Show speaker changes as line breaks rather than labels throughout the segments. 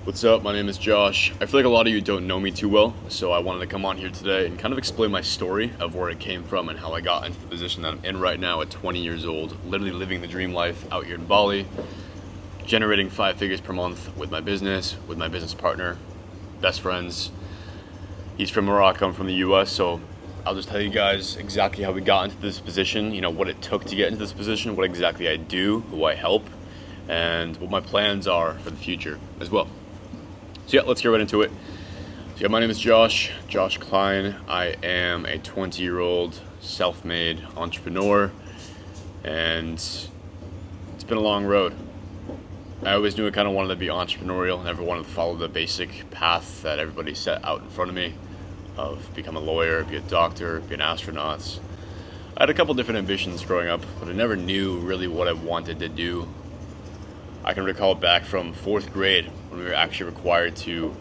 What's up? My name is Josh. I feel like a lot of you don't know me too well, so I wanted to come on here today and kind of explain my story of where it came from and how I got into the position that I'm in right now at 20 years old, literally living the dream life out here in Bali, generating 5 figures per month with my business partner, best friends. He's from Morocco, I'm from the US, so I'll just tell you guys exactly how we got into this position, what it took to get into this position, what exactly I do, who I help, and what my plans are for the future as well. So yeah, let's get right into it. So yeah, my name is Josh Klein. I am a 20-year-old self-made entrepreneur, and it's been a long road. I always knew I kind of wanted to be entrepreneurial, never wanted to follow the basic path that everybody set out in front of me of become a lawyer, be a doctor, be an astronaut. I had a couple different ambitions growing up, but I never knew really what I wanted to do. I can recall back from 4th grade when we were actually required to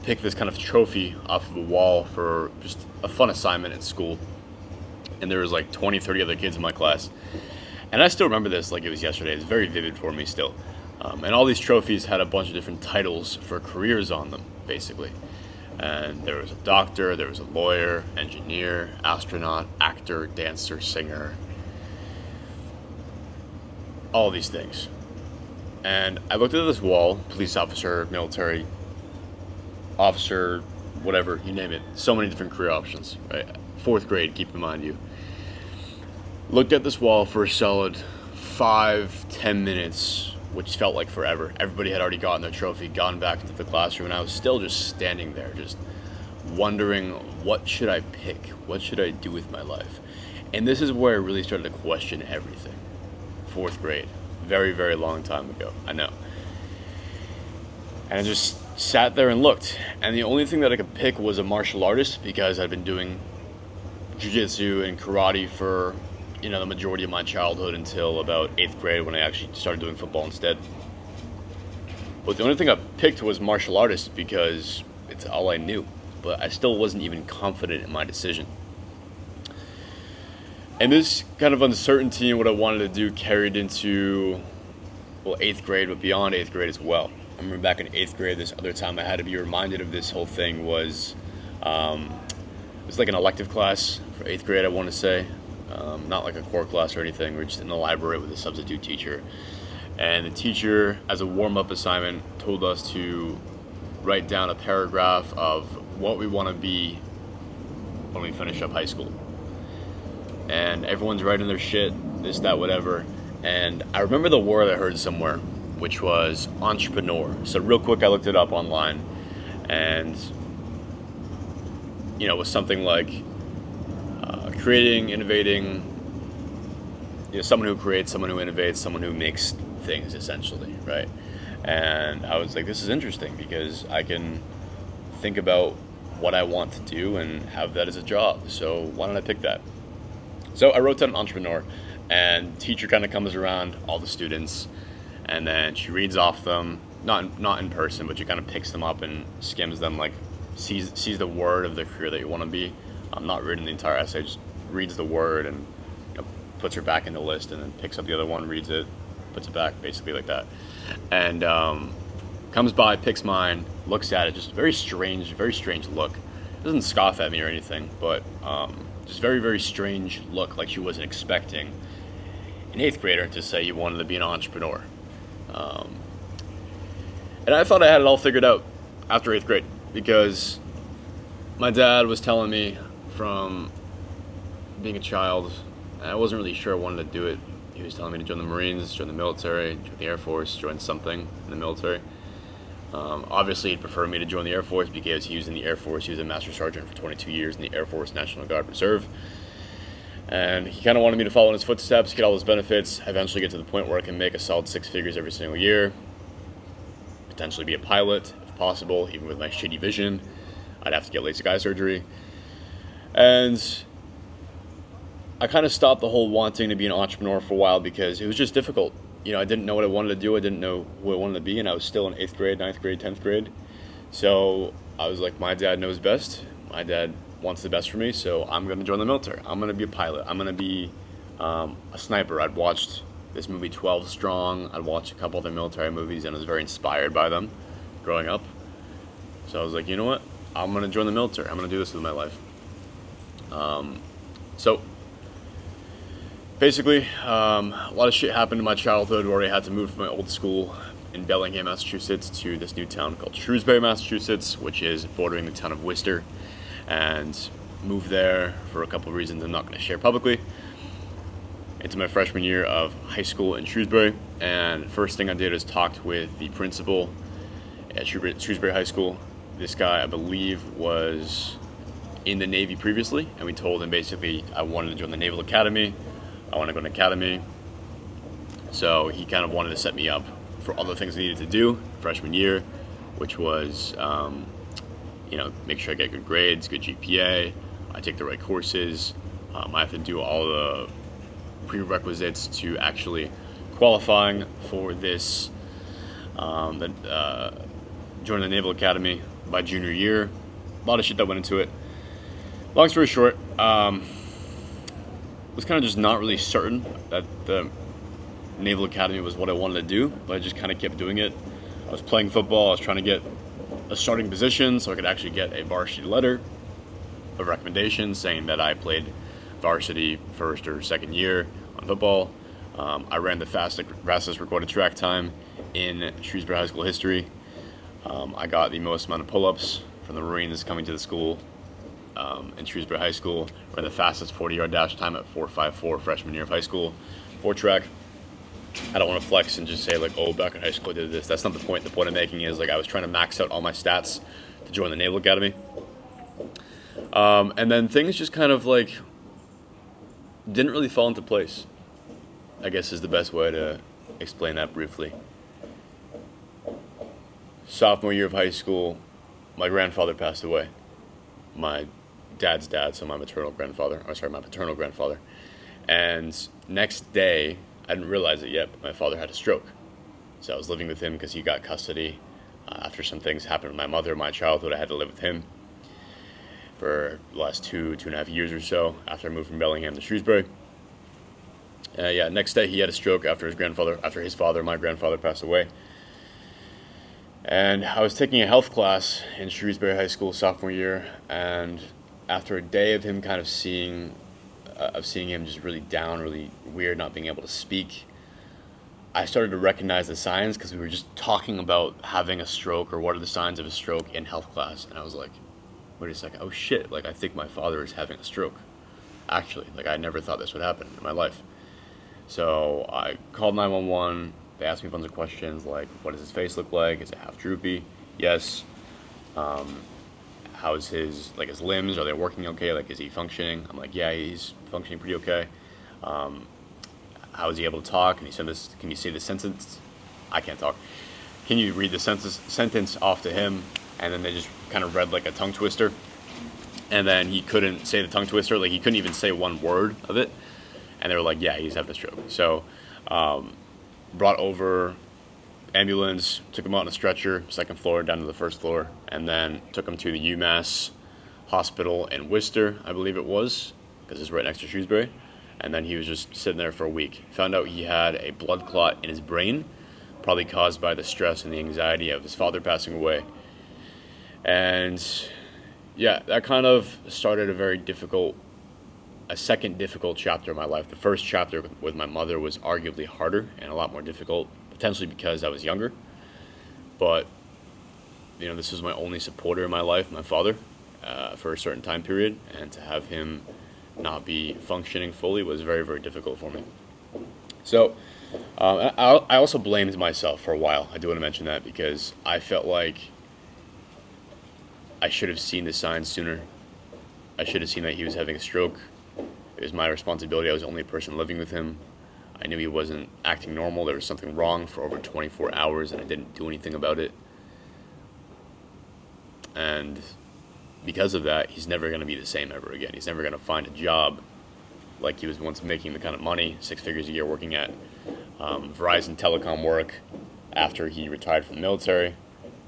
pick this kind of trophy off of a wall for just a fun assignment at school. And there was like 20, 30 other kids in my class. And I still remember this like it was yesterday. It's very vivid for me still. And all these trophies had a bunch of different titles for careers on them, basically. And there was a doctor, there was a lawyer, engineer, astronaut, actor, dancer, singer. All these things. And I looked at this wall, police officer, military officer, whatever, you name it. So many different career options, right? 4th grade, keep in mind you. Looked at this wall for a solid 5-10 minutes, which felt like forever. Everybody had already gotten their trophy, gone back into the classroom, and I was still just standing there, just wondering, what should I pick? What should I do with my life? And this is where I really started to question everything. 4th grade. Very, very long time ago, I know. And I just sat there and looked, and the only thing that I could pick was a martial artist, because I'd been doing jiu-jitsu and karate for, the majority of my childhood until about 8th grade when I actually started doing football instead. But the only thing I picked was martial artist because it's all I knew, but I still wasn't even confident in my decision. And this kind of uncertainty in what I wanted to do carried into, 8th grade, but beyond 8th grade as well. I remember back in 8th grade, this other time I had to be reminded of this whole thing was, it was like an elective class for 8th grade, I want to say. Not like a core class or anything. We were just in the library with a substitute teacher. And the teacher, as a warm-up assignment, told us to write down a paragraph of what we want to be when we finish up high school. And everyone's writing their shit, this, that, whatever. And I remember the word I heard somewhere, which was entrepreneur. So real quick, I looked it up online, and it was something like creating, innovating, someone who creates, someone who innovates, someone who makes things, essentially, right? And I was like, this is interesting because I can think about what I want to do and have that as a job. So why don't I pick that? So I wrote down entrepreneur, and teacher kind of comes around all the students, and then she reads off them, not in person, but she kind of picks them up and skims them, like sees the word of the career that you want to be. I'm not reading the entire essay, just reads the word and puts her back in the list, and then picks up the other one, reads it, puts it back, basically like that. And comes by, picks mine, looks at it, just very strange look. Doesn't scoff at me or anything, but just very, very strange look, like she wasn't expecting an 8th grader to say you wanted to be an entrepreneur. And I thought I had it all figured out after 8th grade, because my dad was telling me from being a child, and I wasn't really sure I wanted to do it. He was telling me to join the Marines, join the military, join the Air Force, join something in the military. Obviously, he'd prefer me to join the Air Force because he was in the Air Force. He was a Master Sergeant for 22 years in the Air Force National Guard Reserve. And he kind of wanted me to follow in his footsteps, get all his benefits, eventually get to the point where I can make a solid 6 figures every single year, potentially be a pilot, if possible, even with my shitty vision. I'd have to get LASIK eye surgery. And I kind of stopped the whole wanting to be an entrepreneur for a while because it was just difficult. I didn't know what I wanted to do. I didn't know who I wanted to be, and I was still in 8th grade, 9th grade, 10th grade. So I was like, my dad knows best. My dad wants the best for me, so I'm going to join the military. I'm going to be a pilot. I'm going to be a sniper. I'd watched this movie 12 Strong. I'd watched a couple other military movies, and I was very inspired by them. growing up. So I was like, you know what? I'm going to join the military. I'm going to do this with my life. So basically, a lot of shit happened in my childhood where I had to move from my old school in Bellingham, Massachusetts to this new town called Shrewsbury, Massachusetts, which is bordering the town of Worcester, and moved there for a couple of reasons I'm not going to share publicly. Into my freshman year of high school in Shrewsbury, and first thing I did is talked with the principal at Shrewsbury High School. This guy, I believe, was in the Navy previously, and we told him basically I wanted to join the Naval Academy. I want to go to an academy. So he kind of wanted to set me up for other things I needed to do freshman year, which was, make sure I get good grades, good GPA, I take the right courses. I have to do all the prerequisites to actually qualifying for this, join the Naval Academy by junior year. A lot of shit that went into it. Long story short, was kind of just not really certain that the Naval Academy was what I wanted to do, but I just kind of kept doing it. I was playing football. I was trying to get a starting position so I could actually get a varsity letter of recommendation saying that I played varsity first or second year on football. I ran the fastest recorded track time in Shrewsbury High School history. I got the most amount of pull-ups from the Marines coming to the school in Shrewsbury High School. Ran the fastest 40-yard dash time at 4.54 freshman year of high school for track. I don't want to flex and just say like, oh, back in high school I did this. That's not the point. The point I'm making is like I was trying to max out all my stats to join the Naval Academy. And then things just kind of like didn't really fall into place, I guess is the best way to explain that briefly. Sophomore year of high school, my grandfather passed away. My dad's dad, so my paternal grandfather. And next day, I didn't realize it yet, but my father had a stroke. So I was living with him because he got custody. After some things happened with my mother in my childhood, I had to live with him for the last 2.5 years or so after I moved from Bellingham to Shrewsbury. Next day he had a stroke after my grandfather passed away. And I was taking a health class in Shrewsbury High School sophomore year, and after a day of him kind of seeing him just really down, really weird, not being able to speak, I started to recognize the signs because we were just talking about having a stroke or what are the signs of a stroke in health class, and I was like, wait a second, oh shit, like I think my father is having a stroke. Actually, like I never thought this would happen in my life. So I called 911. They asked me a bunch of questions like, what does his face look like? Is it half droopy? Yes. How's his limbs? Are they working okay? Like, is he functioning? I'm like, yeah, he's functioning pretty okay. How is he able to talk? Can you say the sentence? I can't talk. Can you read the sentence off to him? And then they just kind of read like a tongue twister. And then he couldn't say the tongue twister. Like, he couldn't even say one word of it. And they were like, yeah, he's having a stroke. So, brought over ambulance, took him out on a stretcher, second floor down to the first floor, and then took him to the UMass hospital in Worcester, I believe it was, because it's right next to Shrewsbury. And then he was just sitting there for a week. Found out he had a blood clot in his brain, probably caused by the stress and the anxiety of his father passing away. And yeah, that kind of started a second difficult chapter of my life. The first chapter with my mother was arguably harder and a lot more difficult, potentially because I was younger. But, this was my only supporter in my life, my father, for a certain time period. And to have him not be functioning fully was very, very difficult for me. So, I also blamed myself for a while. I do want to mention that because I felt like I should have seen the signs sooner. I should have seen that he was having a stroke. It was my responsibility. I was the only person living with him. I knew he wasn't acting normal. There was something wrong for over 24 hours, and I didn't do anything about it. And because of that, he's never going to be the same ever again. He's never going to find a job like he was once making the kind of money, 6 figures a year, working at Verizon Telecom work after he retired from the military,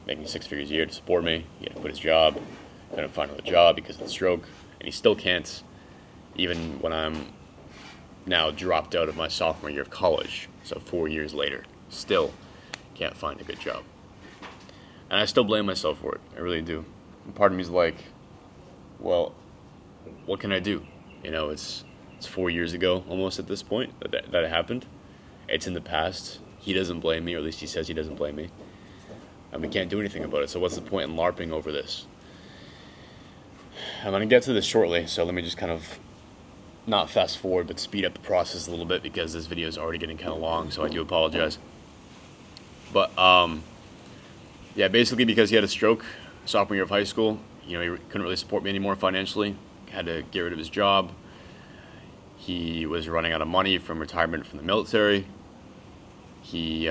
making 6 figures a year to support me. He had to quit his job, couldn't find another job because of the stroke, and he still can't. Even when I'm now dropped out of my sophomore year of college, so 4 years later, still can't find a good job. And I still blame myself for it. I really do. And part of me is like, well, what can I do? It's 4 years ago almost at this point that it happened. It's in the past. He doesn't blame me, or at least he says he doesn't blame me. And we can't do anything about it. So what's the point in LARPing over this? I'm going to get to this shortly, so let me just kind of not fast forward, but speed up the process a little bit because this video is already getting kind of long, so I do apologize. But, yeah, basically because he had a stroke sophomore year of high school, he couldn't really support me anymore financially, had to get rid of his job. He was running out of money from retirement from the military. He,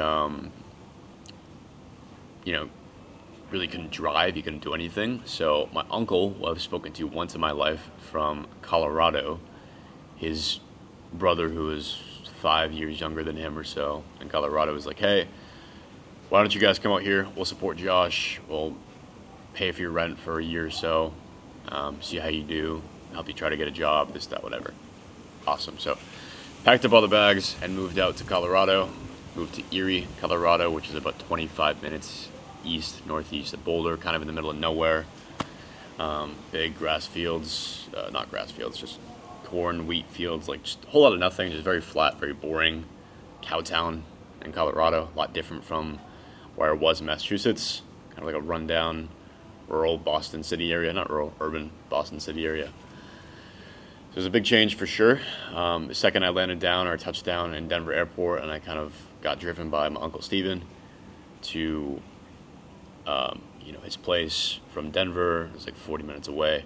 really couldn't drive, he couldn't do anything. So my uncle, who I've spoken to once in my life from Colorado, his brother, who is 5 years younger than him or so in Colorado, was like, hey, why don't you guys come out here? We'll support Josh. We'll pay for your rent for a year or so. See how you do. Help you try to get a job, this, that, whatever. Awesome. So packed up all the bags and moved out to Colorado. Moved to Erie, Colorado, which is about 25 minutes northeast of Boulder, kind of in the middle of nowhere. Big grass fields, not grass fields, just corn, wheat fields, like just a whole lot of nothing, just very flat, very boring. Cow town in Colorado, a lot different from where I was in Massachusetts, kind of like a rundown, rural Boston City area, not rural, urban Boston City area. So it was a big change for sure. The second I landed down or touched down in Denver airport, and I kind of got driven by my Uncle Steven to his place from Denver. It's like 40 minutes away.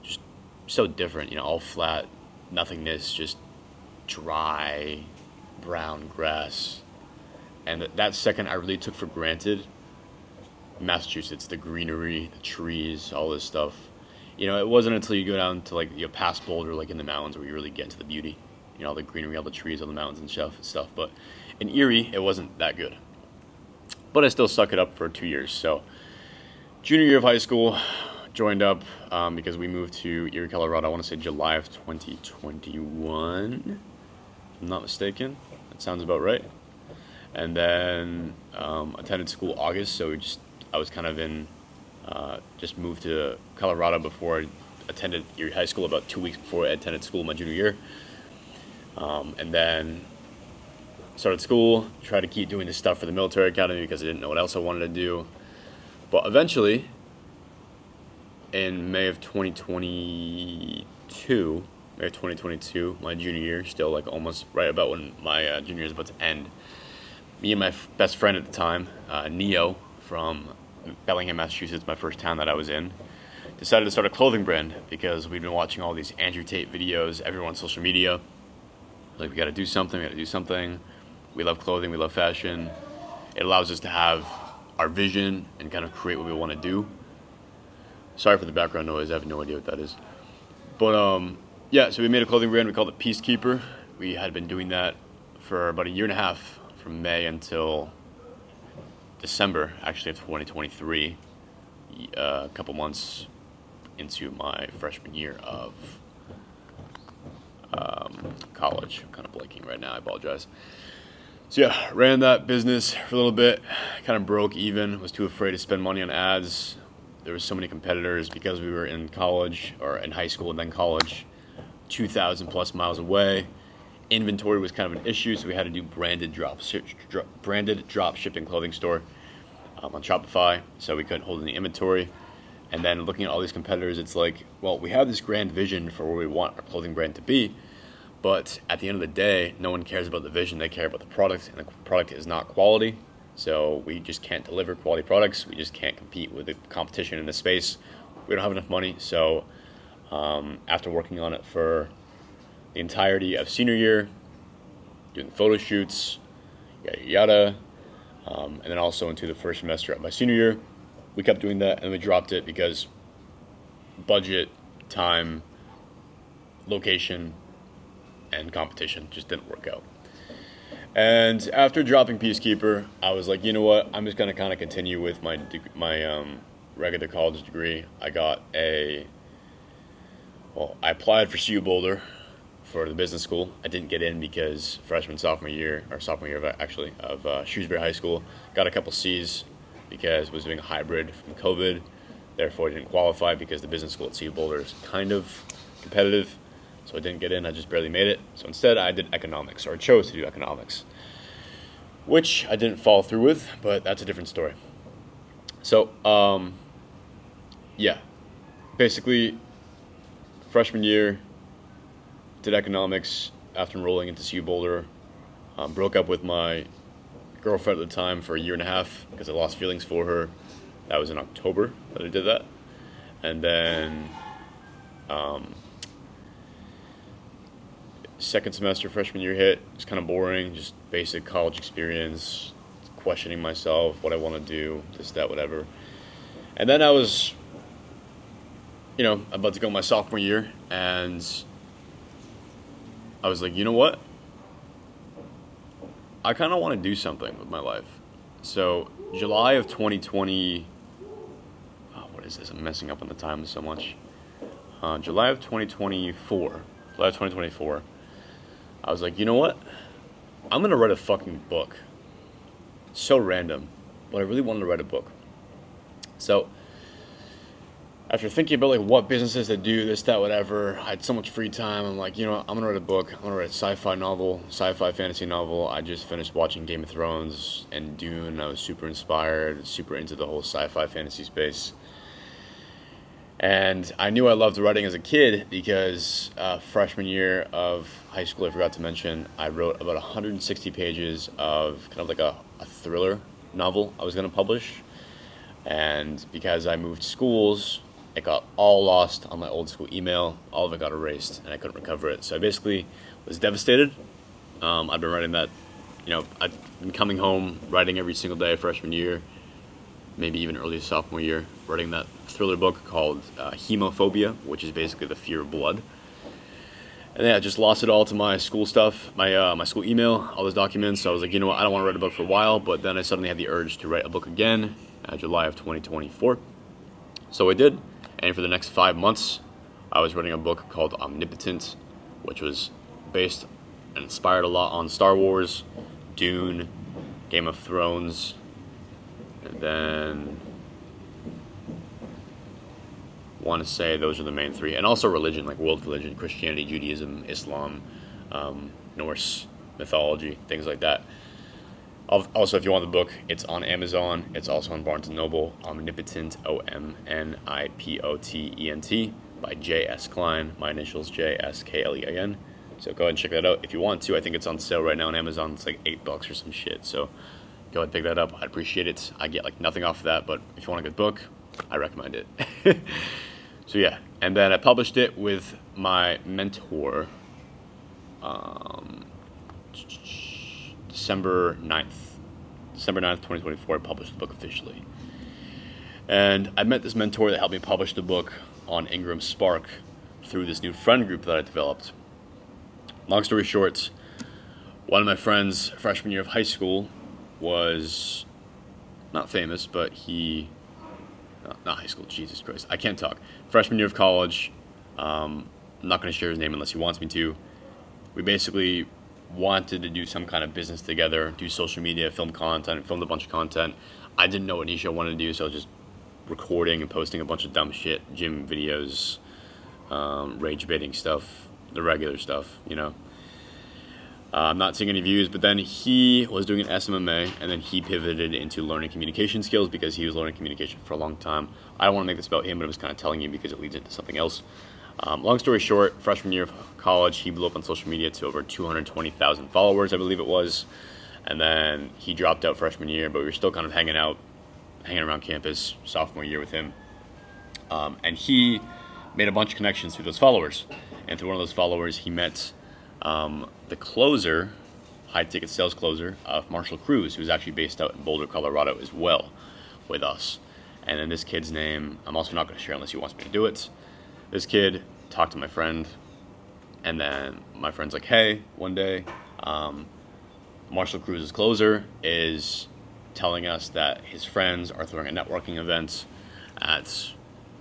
Just so different, all flat, nothingness, just dry, brown grass. And that second I really took for granted Massachusetts, the greenery, the trees, all this stuff. It wasn't until you go down to past Boulder, like in the mountains, where you really get into the beauty. All the greenery, all the trees, all the mountains and stuff. But in Erie, it wasn't that good. But I still stuck it up for 2 years. So junior year of high school, joined up because we moved to Erie, Colorado, I want to say July of 2021, if I'm not mistaken. That sounds about right. And then attended school August, so I was kind of just moved to Colorado before I attended Erie High School, about 2 weeks before I attended school my junior year. And then started school, tried to keep doing this stuff for the military academy because I didn't know what else I wanted to do. But eventually, in May of 2022, my junior year, still like almost right about when my junior year is about to end, me and my best friend at the time, Neo from Bellingham, Massachusetts, my first town that I was in, decided to start a clothing brand because we'd been watching all these Andrew Tate videos, everyone on social media. Like, we got to do something. We love clothing, we love fashion. It allows us to have our vision and kind of create what we want to do. Sorry for the background noise, I have no idea what that is. But yeah, so we made a clothing brand, we called it Peacekeeper. We had been doing that for about a year and a half, from May until December, actually, of 2023, a couple months into my freshman year of college. I'm kind of blanking right now, I apologize. So yeah, ran that business for a little bit, kind of broke even, was too afraid to spend money on ads. There were so many competitors because we were in college, or in high school and then college, 2,000 plus miles away. Inventory was kind of an issue, so we had to do branded drop shipping clothing store on Shopify, so we couldn't hold any inventory. And then looking at all these competitors, it's like, well, we have this grand vision for where we want our clothing brand to be, but at the end of the day, no one cares about the vision, they care about the product, and the product is not quality. So we just can't deliver quality products. We just can't compete with the competition in this space. We don't have enough money. So after working on it for the entirety of senior year, doing photo shoots, yada yada, and then also into the first semester of my senior year, we kept doing that, and we dropped it because budget, time, location, and competition just didn't work out. And after dropping Peacekeeper, I was like, you know what? I'm just going to kind of continue with my regular college degree. I applied for CU Boulder for the business school. I didn't get in because sophomore year of Shrewsbury High School, got a couple C's, because I was doing a hybrid from COVID. Therefore, I didn't qualify because the business school at CU Boulder is kind of competitive. So I didn't get in. I just barely made it. So instead, I did economics, or I chose to do economics, which I didn't follow through with, but that's a different story. So, yeah, basically, freshman year, did economics after enrolling into CU Boulder. Broke up with my girlfriend at the time for a year and a half because I lost feelings for her. That was in October that I did that. And then second semester freshman year hit. It was kind of boring, just basic college experience, questioning myself, what I want to do, this, that, whatever. And then I was, about to go my sophomore year, and I was like, you know what? I kind of want to do something with my life. So July of 2020, what is this? I'm messing up on the time so much. July of 2024, I was like, you know what? I'm going to write a fucking book. So random, but I really wanted to write a book. So after thinking about like what businesses to do, this, that, whatever, I had so much free time. I'm like, I'm gonna write a book. I'm gonna write a sci-fi fantasy novel. I just finished watching Game of Thrones and Dune. I was super inspired, super into the whole sci-fi fantasy space. And I knew I loved writing as a kid because freshman year of high school, I forgot to mention, I wrote about 160 pages of kind of like a thriller novel I was gonna publish. And because I moved schools, it got all lost on my old school email. All of it got erased, and I couldn't recover it. So I basically was devastated. I've been writing that, I've been coming home, writing every single day freshman year, maybe even early sophomore year, writing that thriller book called Hemophobia, which is basically the fear of blood. And then I just lost it all to my school stuff, my school email, all those documents. So I was like, you know what, I don't want to write a book for a while, but then I suddenly had the urge to write a book again, July of 2024. So I did. And for the next 5 months, I was writing a book called Omnipotent, which was based and inspired a lot on Star Wars, Dune, Game of Thrones, and then want to say those are the main three. And also religion, like world religion, Christianity, Judaism, Islam, Norse mythology, things like that. Also, if you want the book, it's on Amazon. It's also on Barnes & Noble. Omnipotent, Omnipotent, by J.S. Klein. My initials, J.S.K.L.E.I.N. So go ahead and check that out if you want to. I think it's on sale right now on Amazon. It's like $8 or some shit. So go ahead and pick that up. I'd appreciate it. I get like nothing off of that, but if you want a good book, I recommend it. So yeah, and then I published it with my mentor, December 9th, 2024, I published the book officially. And I met this mentor that helped me publish the book on Ingram Spark through this new friend group that I developed. Long story short, one of my friends, freshman year of high school, was not famous, but not high school, Jesus Christ, I can't talk. Freshman year of college, I'm not going to share his name unless he wants me to. We basically wanted to do some kind of business together, do social media, film content, filmed a bunch of content. I didn't know what niche I wanted to do, so I was just recording and posting a bunch of dumb shit, gym videos, rage baiting stuff, the regular stuff, I'm not seeing any views, but then he was doing an SMMA, and then he pivoted into learning communication skills because he was learning communication for a long time. I don't want to make this about him, but I was kind of telling you because it leads into something else. Long story short, freshman year of college, he blew up on social media to over 220,000 followers, I believe it was. And then he dropped out freshman year, but we were still kind of hanging around campus sophomore year with him. And he made a bunch of connections through those followers. And through one of those followers, he met the closer, high-ticket sales closer of Marshall Cruz, who's actually based out in Boulder, Colorado as well with us. And then this kid's name, I'm also not going to share unless he wants me to do it. This kid talked to my friend, and then my friend's like, hey, one day, Marshall Cruz's closer is telling us that his friends are throwing a networking event at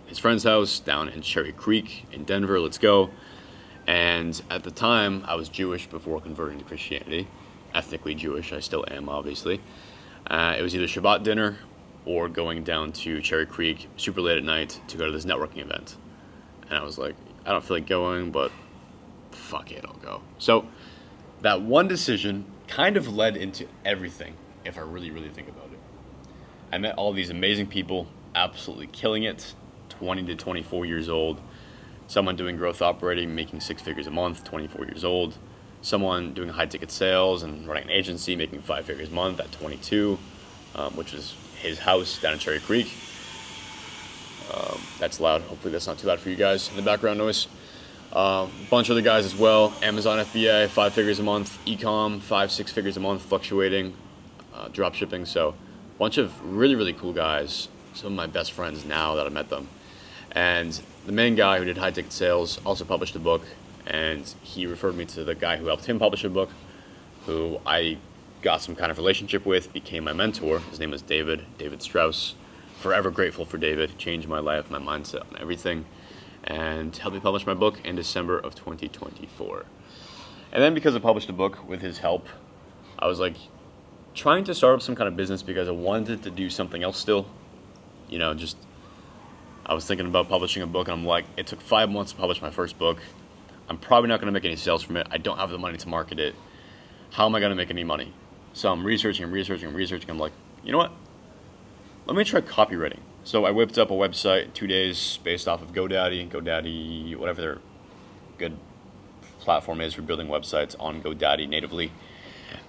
his friend's house down in Cherry Creek in Denver. Let's go. And at the time, I was Jewish before converting to Christianity. Ethnically Jewish, I still am, obviously. It was either Shabbat dinner or going down to Cherry Creek super late at night to go to this networking event. And I was like, I don't feel like going, but fuck it, I'll go. So that one decision kind of led into everything, if I really, really think about it. I met all these amazing people, absolutely killing it, 20 to 24 years old. Someone doing growth operating, making 6 figures a month, 24 years old. Someone doing high ticket sales and running an agency, making 5 figures a month at 22, which is his house down in Cherry Creek. That's loud. Hopefully that's not too loud for you guys in the background noise. Bunch of other guys as well. Amazon FBA, 5 figures a month. Ecom, 5-6 figures a month, fluctuating. Drop shipping. So a bunch of really, really cool guys. Some of my best friends now that I met them. And the main guy who did high ticket sales also published a book. And he referred me to the guy who helped him publish a book, who I got some kind of relationship with, became my mentor. His name was David Strauss. Forever grateful for David. Changed my life, my mindset, and everything. And helped me publish my book in December of 2024. And then because I published a book with his help, I was like trying to start up some kind of business because I wanted to do something else still. You know, just I was thinking about publishing a book, and I'm like, it took 5 months to publish my first book. I'm probably not going to make any sales from it. I don't have the money to market it. How am I going to make any money? So I'm researching. I'm like, you know what? Let me try copywriting. So I whipped up a website in 2 days based off of GoDaddy, whatever their good platform is for building websites on GoDaddy natively.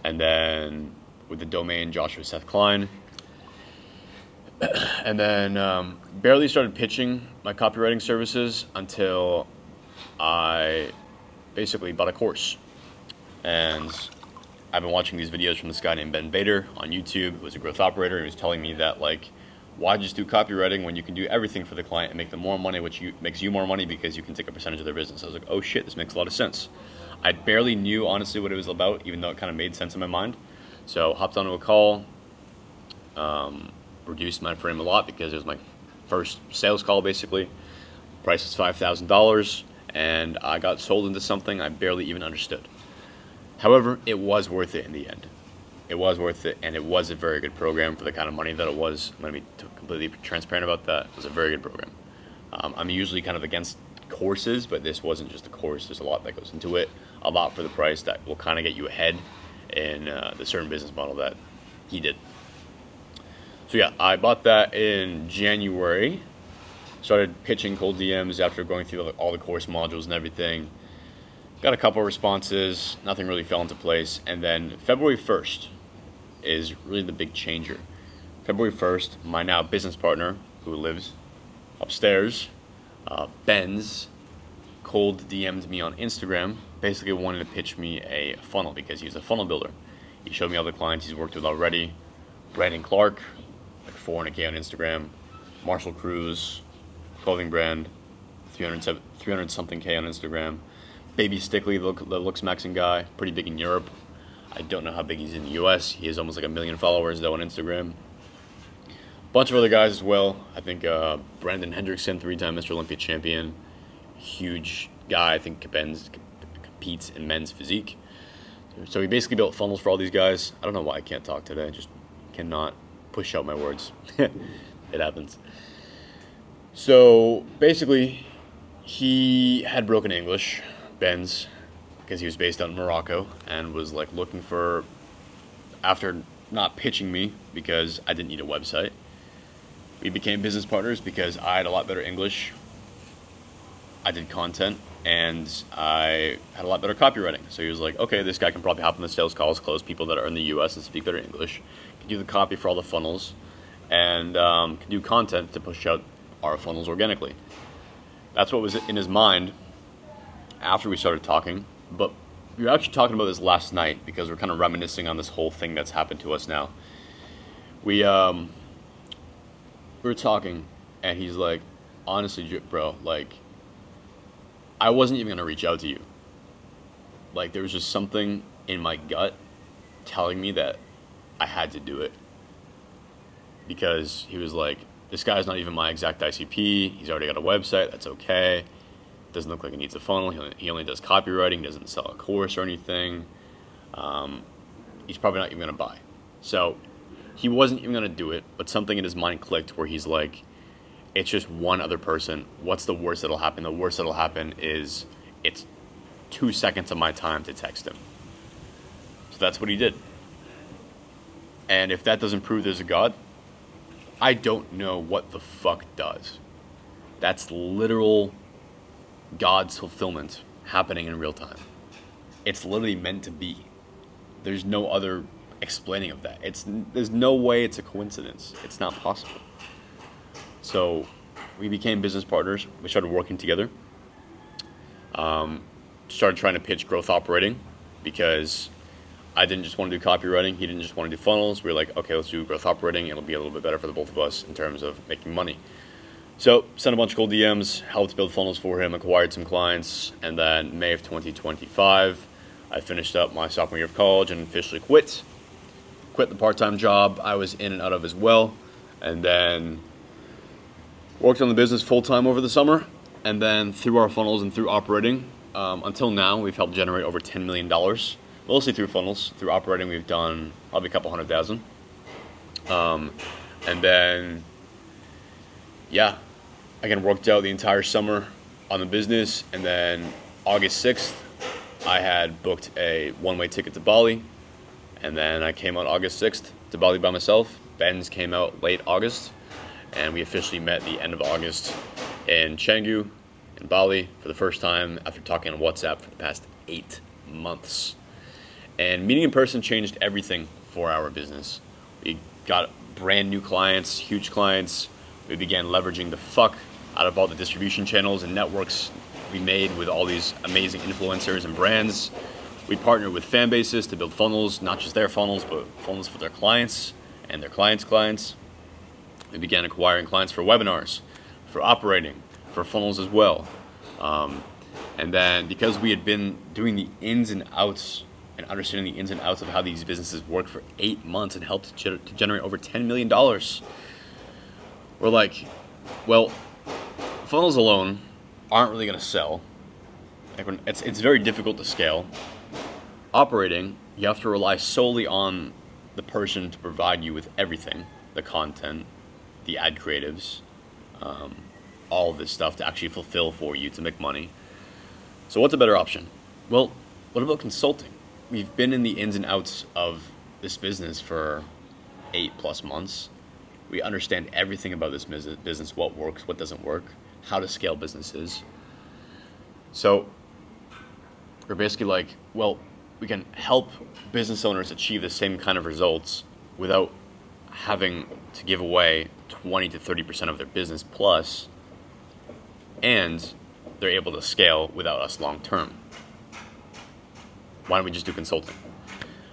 And then with the domain Joshua Seth Klein. And then barely started pitching my copywriting services until I basically bought a course. And I've been watching these videos from this guy named Ben Bader on YouTube, who was a growth operator. He was telling me that, like, why just do copywriting when you can do everything for the client and make them more money, which makes you more money because you can take a percentage of their business. I was like, oh shit, this makes a lot of sense. I barely knew, honestly, what it was about, even though it kind of made sense in my mind. So hopped onto a call, reduced my frame a lot because it was my first sales call, basically. Price was $5,000, and I got sold into something I barely even understood. However, it was worth it in the end. It was worth it, and it was a very good program for the kind of money that it was. I'm going to be completely transparent about that. It was a very good program. I'm usually kind of against courses, but this wasn't just a course. There's a lot that goes into it, a lot for the price that will kind of get you ahead in the certain business model that he did. So yeah, I bought that in January. Started pitching cold DMs after going through all the course modules and everything. Got a couple of responses, nothing really fell into place. And then February 1st is really the big changer. February 1st, my now business partner, who lives upstairs, Benz, cold DM'd me on Instagram, basically wanted to pitch me a funnel because he's a funnel builder. He showed me all the clients he's worked with already. Brandon Clark, like 400K on Instagram. Marshall Cruz, clothing brand, 300 something K on Instagram. Baby Stickley, the looks maxing guy, pretty big in Europe. I don't know how big he's in the US. He has almost like 1 million followers though on Instagram. Bunch of other guys as well. I think Brandon Hendrickson, 3-time Mr. Olympia champion. Huge guy. I think competes in men's physique. So he basically built funnels for all these guys. I don't know why I can't talk today. I just cannot push out my words. It happens. So basically, he had broken English, Benz, because he was based out in Morocco and was like looking for, after not pitching me because I didn't need a website, we became business partners because I had a lot better English, I did content, and I had a lot better copywriting. So he was like, okay, this guy can probably hop on the sales calls, close people that are in the US and speak better English, can do the copy for all the funnels, and can do content to push out our funnels organically. That's what was in his mind after we started talking. But we were actually talking about this last night because we're kind of reminiscing on this whole thing that's happened to us now. We were talking, and he's like, honestly, bro, like, I wasn't even going to reach out to you. Like, there was just something in my gut telling me that I had to do it. Because he was like, this guy's not even my exact ICP. He's already got a website. That's okay. Doesn't look like he needs a funnel. He only does copywriting. Doesn't sell a course or anything. He's probably not even going to buy. So he wasn't even gonna do it, but something in his mind clicked where he's like, it's just one other person. What's the worst that'll happen? The worst that'll happen is it's 2 seconds of my time to text him. So that's what he did. And if that doesn't prove there's a God, I don't know what the fuck does. That's literal God's fulfillment happening in real time. It's literally meant to be. There's no other explaining of that. There's no way it's a coincidence. It's not possible. So we became business partners. We started working together. Started trying to pitch growth operating because I didn't just want to do copywriting. He didn't just want to do funnels. We were like, okay, let's do growth operating. It'll be a little bit better for the both of us in terms of making money. So sent a bunch of cold DMs, helped build funnels for him, acquired some clients, and then May of 2025, I finished up my sophomore year of college and officially quit the part-time job I was in and out of as well, and then worked on the business full-time over the summer, and then through our funnels and through operating, until now, we've helped generate over $10 million. Mostly through funnels. Through operating, we've done probably a couple $100,000. And then, yeah, again, worked out the entire summer on the business, and then August 6th, I had booked a one-way ticket to Bali, and then I came out August 6th to Bali by myself. Ben's came out late August, and we officially met the end of August in Canggu, in Bali, for the first time after talking on WhatsApp for the past 8 months. And meeting in person changed everything for our business. We got brand new clients, huge clients. We began leveraging the fuck out of all the distribution channels and networks we made with all these amazing influencers and brands. We partnered with fan bases to build funnels, not just their funnels, but funnels for their clients and their clients' clients. We began acquiring clients for webinars, for operating, for funnels as well. And then because we had been doing the ins and outs and understanding the ins and outs of how these businesses work for 8 months and helped to generate over $10 million, we're like, well, funnels alone aren't really going to sell. It's very difficult to scale. Operating, you have to rely solely on the person to provide you with everything, the content, the ad creatives, all of this stuff to actually fulfill for you to make money. So what's a better option? Well, what about consulting? We've been in the ins and outs of this business for 8+ months. We understand everything about this business, what works, what doesn't work, how to scale businesses. So we're basically like, well, we can help business owners achieve the same kind of results without having to give away 20 to 30% of their business plus, and they're able to scale without us long term. Why don't we just do consulting?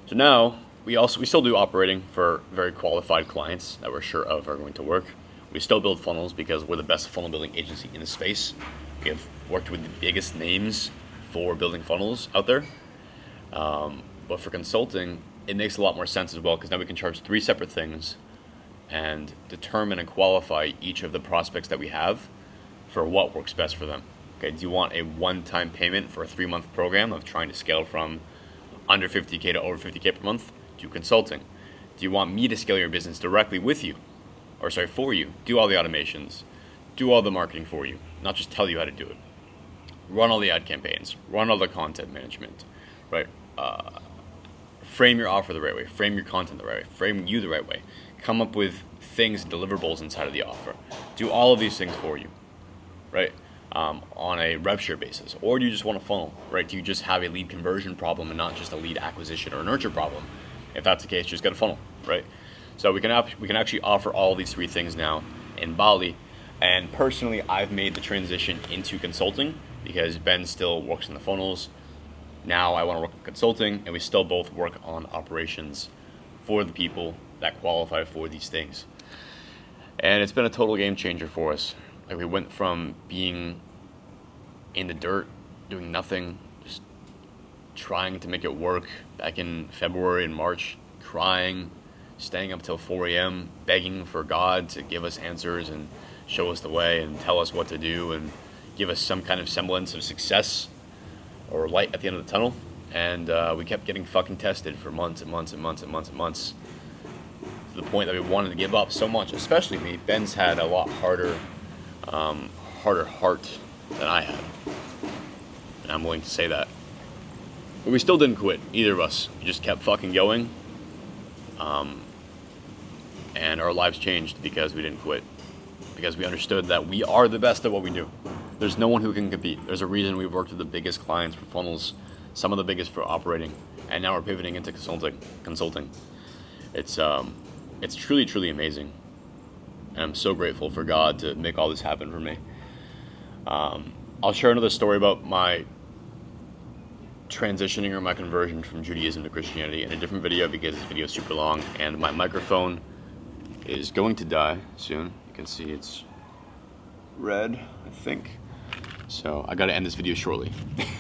So now we still do operating for very qualified clients that we're sure of are going to work. We still build funnels because we're the best funnel building agency in the space. We have worked with the biggest names for building funnels out there. But for consulting, it makes a lot more sense as well, because now we can charge 3 separate things and determine and qualify each of the prospects that we have for what works best for them. Okay, do you want a one-time payment for a 3-month program of trying to scale from under 50K to over 50K per month? Do consulting. Do you want me to scale your business directly with you, for you, do all the automations, do all the marketing for you, not just tell you how to do it, run all the ad campaigns, run all the content management, right? Frame your offer the right way, frame your content the right way, frame you the right way, come up with things, deliverables inside of the offer, do all of these things for you, right? On a rev share basis? Or do you just want a funnel, right? Do you just have a lead conversion problem and not just a lead acquisition or nurture problem? If that's the case, just get a funnel, right? So we can actually offer all these 3 things now in Bali. And personally, I've made the transition into consulting because Ben still works in the funnels. Now I want to work on consulting, and we still both work on operations for the people that qualify for these things. And it's been a total game changer for us. Like, we went from being in the dirt, doing nothing, just trying to make it work back in February and March, crying, staying up till 4 a.m., begging for God to give us answers and show us the way and tell us what to do and give us some kind of semblance of success or light at the end of the tunnel. And we kept getting fucking tested for months and months and months and months and months. to the point that we wanted to give up so much, especially me. Ben's had a lot harder heart than I had. And I'm willing to say that. But we still didn't quit, either of us. We just kept fucking going. And our lives changed because we didn't quit. Because we understood that we are the best at what we do. There's no one who can compete. There's a reason we've worked with the biggest clients for funnels, some of the biggest for operating, and now we're pivoting into consulting. It's truly, truly amazing. And I'm so grateful for God to make all this happen for me. I'll share another story about my transitioning or my conversion from Judaism to Christianity in a different video because this video is super long and my microphone is going to die soon. You can see it's red, I think. So I gotta end this video shortly.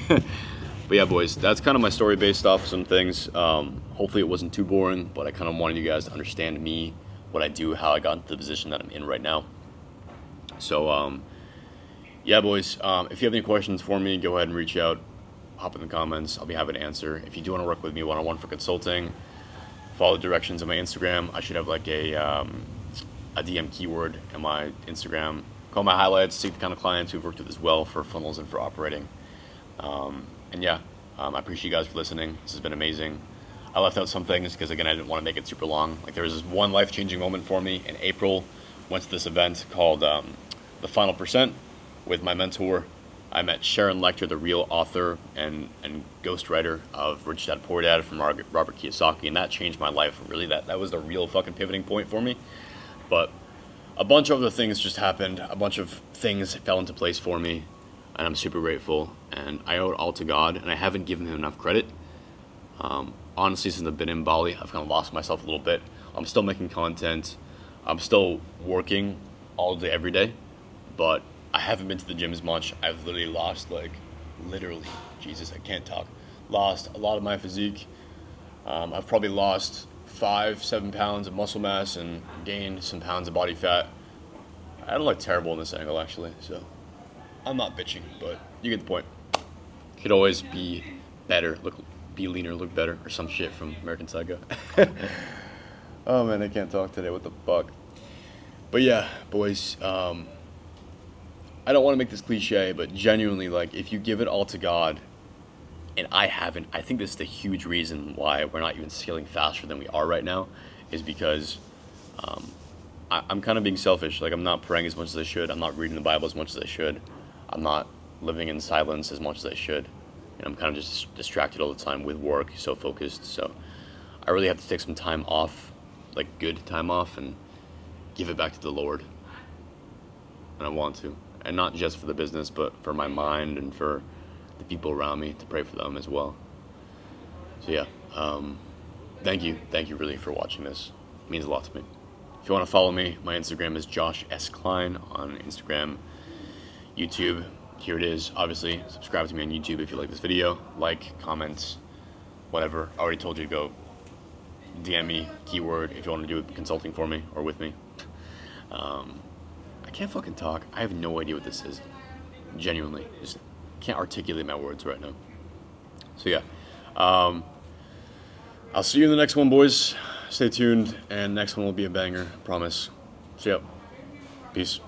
But yeah, boys, that's kind of my story based off of some things. Hopefully it wasn't too boring, but I kind of wanted you guys to understand me, what I do, how I got into the position that I'm in right now. So yeah, boys, if you have any questions for me, go ahead and reach out. Hop in the comments. I'll be happy to answer. If you do want to work with me one-on-one for consulting, follow the directions on my Instagram. I should have like a DM keyword in my Instagram. Call my highlights, see the kind of clients we've worked with as well for funnels and for operating. And yeah, I appreciate you guys for listening. This has been amazing. I left out some things because, again, I didn't want to make it super long. Like, there was this one life-changing moment for me in April. Went to this event called The Final Percent with my mentor. I met Sharon Lecter, the real author and ghostwriter of Rich Dad Poor Dad from Robert Kiyosaki, and that changed my life. Really, that was the real fucking pivoting point for me. But a bunch of other things just happened. A bunch of things fell into place for me, and I'm super grateful. And I owe it all to God, and I haven't given him enough credit. Honestly, since I've been in Bali, I've kind of lost myself a little bit. I'm still making content. I'm still working all day, every day, but I haven't been to the gym as much. I've literally lost, Jesus, I can't talk. Lost a lot of my physique. I've probably lost 5-7 pounds of muscle mass and gained some pounds of body fat. I don't look terrible in this angle, actually, so I'm not bitching, but you get the point. Could always be better, be leaner, look better, or some shit from American Psycho. Oh man, I can't talk today, what the fuck. But yeah, boys, I don't want to make this cliche, but genuinely, if you give it all to God, and I haven't, I think this is the huge reason why we're not even scaling faster than we are right now, is because I'm kind of being selfish. I'm not praying as much as I should. I'm not reading the Bible as much as I should. I'm not living in silence as much as I should. And I'm kind of just distracted all the time with work, so focused. So I really have to take some time off, good time off, and give it back to the Lord. And I want to. And not just for the business, but for my mind and for the people around me, to pray for them as well. So yeah, thank you really for watching this. It means a lot to me. If you want to follow me, my Instagram is Josh S. Klein on Instagram, YouTube. Here it is. Obviously, subscribe to me on YouTube if you like this video. Comment, whatever. I already told you to go DM me, keyword, if you want to do consulting for me or with me. I can't fucking talk. I have no idea what this is. Genuinely. Just can't articulate my words right now. So yeah. I'll see you in the next one, boys. Stay tuned, and next one will be a banger. Promise. See ya. Peace.